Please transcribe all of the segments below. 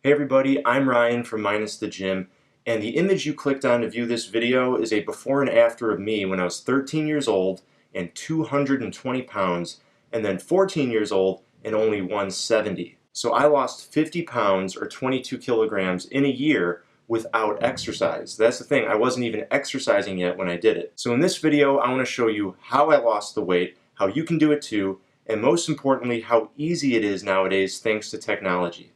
Hey everybody, I'm Ryan from Minus the Gym, and the image you clicked on to view this video is a before and after of me when I was 13 years old and 220 pounds, and then 14 years old and only 170. So I lost 50 pounds or 22 kilograms in a year without exercise. That's the thing, I wasn't even exercising yet when I did it. So in this video, I want to show you how I lost the weight, how you can do it too, and most importantly, how easy it is nowadays thanks to technology.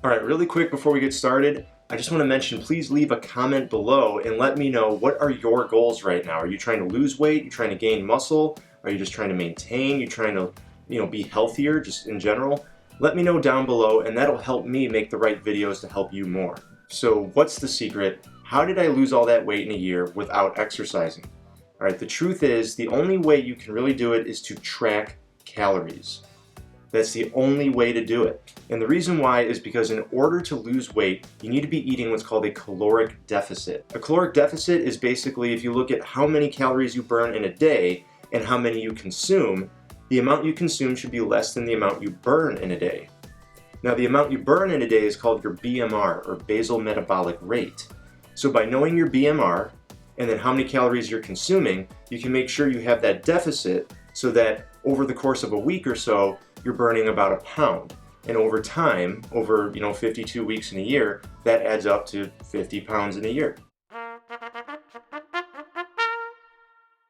Alright, really quick before we get started, I just want to mention, please leave a comment below and let me know, what are your goals right now? Are you trying to lose weight? Are you trying to gain muscle? Are you just trying to maintain? Are you trying to, be healthier just in general? Let me know down below and that'll help me make the right videos to help you more. So what's the secret? How did I lose all that weight in a year without exercising? Alright, the truth is, the only way you can really do it is to track calories. That's the only way to do it. And the reason why is because in order to lose weight, you need to be eating what's called a caloric deficit. A caloric deficit is basically, if you look at how many calories you burn in a day and how many you consume, the amount you consume should be less than the amount you burn in a day. Now, the amount you burn in a day is called your BMR, or basal metabolic rate. So by knowing your BMR and then how many calories you're consuming, you can make sure you have that deficit so that over the course of a week or so, you're burning about a pound. And over time, over 52 weeks in a year, that adds up to 50 pounds in a year.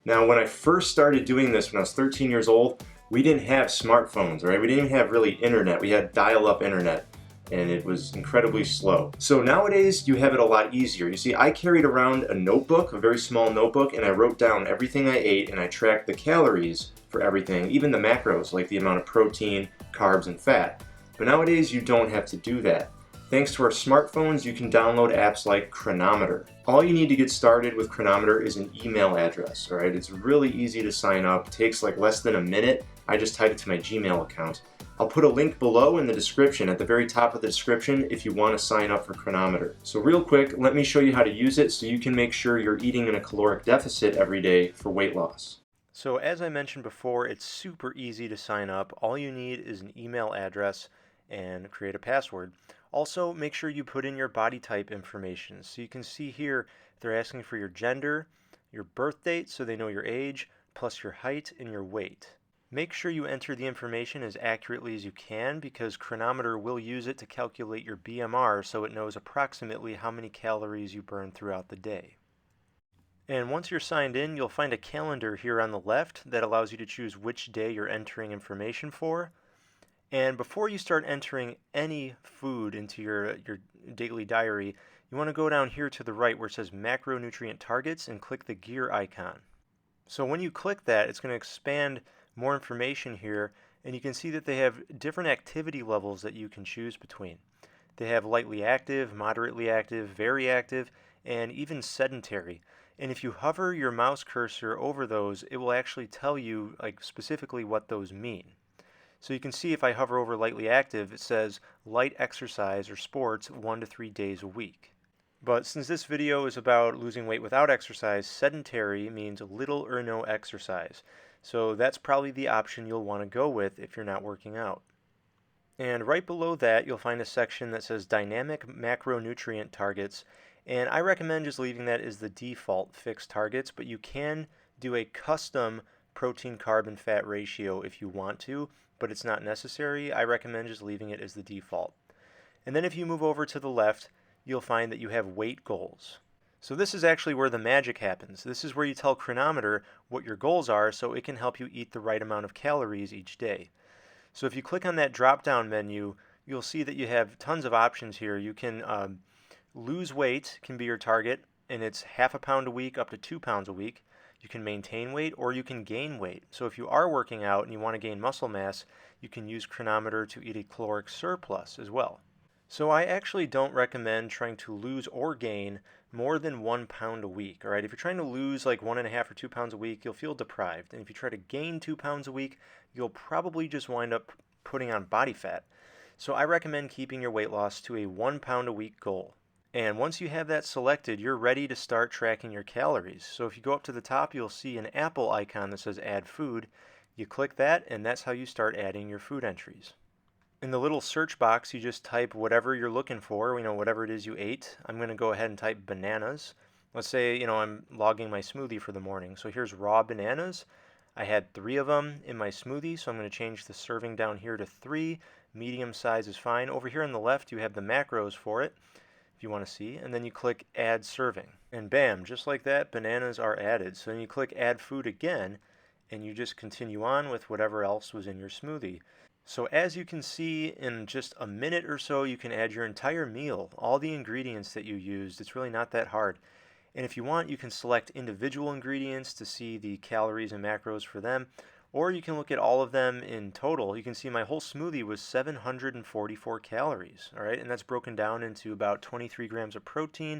Now, when I first started doing this when I was 13 years old, we didn't have smartphones, right? We didn't even have really internet. We had dial-up internet, and it was incredibly slow. So nowadays, you have it a lot easier. You see, I carried around a notebook, a very small notebook, and I wrote down everything I ate, and I tracked the calories for everything, even the macros, like the amount of protein, carbs, and fat. But nowadays, you don't have to do that. Thanks to our smartphones, you can download apps like Cronometer. All you need to get started with Cronometer is an email address, all right? It's really easy to sign up. It takes like less than a minute. I just type it to my Gmail account. I'll put a link below in the description, at the very top of the description, if you want to sign up for Cronometer. So real quick, let me show you how to use it so you can make sure you're eating in a caloric deficit every day for weight loss. So as I mentioned before, it's super easy to sign up. All you need is an email address and create a password. Also, make sure you put in your body type information. So you can see here, they're asking for your gender, your birth date, so they know your age, plus your height and your weight. Make sure you enter the information as accurately as you can, because Cronometer will use it to calculate your BMR so it knows approximately how many calories you burn throughout the day. And once you're signed in, you'll find a calendar here on the left that allows you to choose which day you're entering information for. And before you start entering any food into your daily diary, you want to go down here to the right where it says macronutrient targets and click the gear icon. So when you click that, it's going to expand more information here, and you can see that they have different activity levels that you can choose between. They have lightly active, moderately active, very active, and even sedentary. And if you hover your mouse cursor over those, it will actually tell you specifically what those mean. So you can see if I hover over lightly active, it says light exercise or sports 1 to 3 days a week. But since this video is about losing weight without exercise, sedentary means little or no exercise. So that's probably the option you'll want to go with if you're not working out. And right below that, you'll find a section that says dynamic macronutrient targets. And I recommend just leaving that as the default fixed targets, but you can do a custom protein, carb, and fat ratio if you want to, but it's not necessary. I recommend just leaving it as the default. And then if you move over to the left, you'll find that you have weight goals. So this is actually where the magic happens. This is where you tell Cronometer what your goals are so it can help you eat the right amount of calories each day. So if you click on that drop-down menu, you'll see that you have tons of options here. You can lose weight can be your target, and it's half a pound a week up to 2 pounds a week. You can maintain weight or you can gain weight. So if you are working out and you want to gain muscle mass, you can use Cronometer to eat a caloric surplus as well. So I actually don't recommend trying to lose or gain more than 1 pound a week. All right, if you're trying to lose like 1.5 or 2 pounds a week, you'll feel deprived. And if you try to gain 2 pounds a week, you'll probably just wind up putting on body fat. So I recommend keeping your weight loss to a 1 pound a week goal. And once you have that selected, you're ready to start tracking your calories. So if you go up to the top, you'll see an apple icon that says add food. You click that, and that's how you start adding your food entries. In the little search box, you just type whatever you're looking for, whatever it is you ate. I'm going to go ahead and type bananas. Let's say, I'm logging my smoothie for the morning. So here's raw bananas. I had 3 of them in my smoothie, so I'm going to change the serving down here to 3. Medium size is fine. Over here on the left, you have the macros for it, if you want to see, and then you click Add Serving. And bam, just like that, bananas are added. So then you click Add Food again, and you just continue on with whatever else was in your smoothie. So as you can see, in just a minute or so, you can add your entire meal, all the ingredients that you used. It's really not that hard. And if you want, you can select individual ingredients to see the calories and macros for them, or you can look at all of them in total. You can see my whole smoothie was 744 calories, all right? And that's broken down into about 23 grams of protein,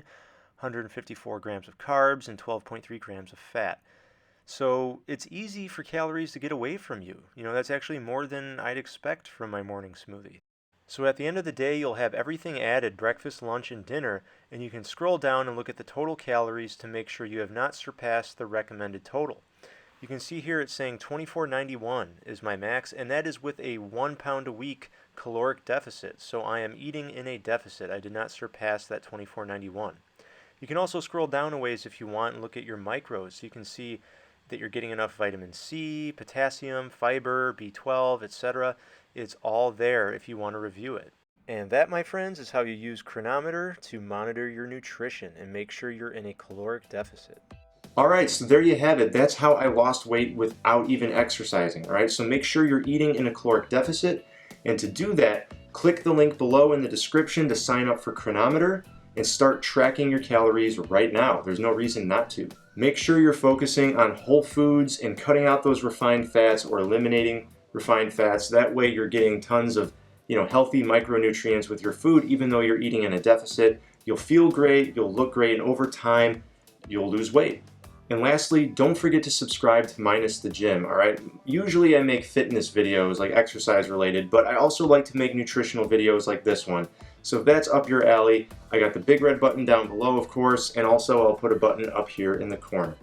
154 grams of carbs, and 12.3 grams of fat. So it's easy for calories to get away from you. That's actually more than I'd expect from my morning smoothie. So at the end of the day, you'll have everything added, breakfast, lunch, and dinner, and you can scroll down and look at the total calories to make sure you have not surpassed the recommended total. You can see here it's saying 2491 is my max, and that is with a 1 pound a week caloric deficit. So I am eating in a deficit. I did not surpass that 2491. You can also scroll down a ways if you want and look at your micros. So you can see that you're getting enough vitamin C, potassium, fiber, B12, etc. It's all there if you want to review it. And that, my friends, is how you use Cronometer to monitor your nutrition and make sure you're in a caloric deficit. All right, so there you have it. That's how I lost weight without even exercising. All right, so make sure you're eating in a caloric deficit. And to do that, click the link below in the description to sign up for Cronometer and start tracking your calories right now. There's no reason not to. Make sure you're focusing on whole foods and cutting out those refined fats or eliminating refined fats. That way you're getting tons of healthy micronutrients with your food, even though you're eating in a deficit. You'll feel great, you'll look great, and over time, you'll lose weight. And lastly, don't forget to subscribe to Minus the Gym, all right? Usually I make fitness videos, like exercise related, but I also like to make nutritional videos like this one. So if that's up your alley, I got the big red button down below, of course, and also I'll put a button up here in the corner.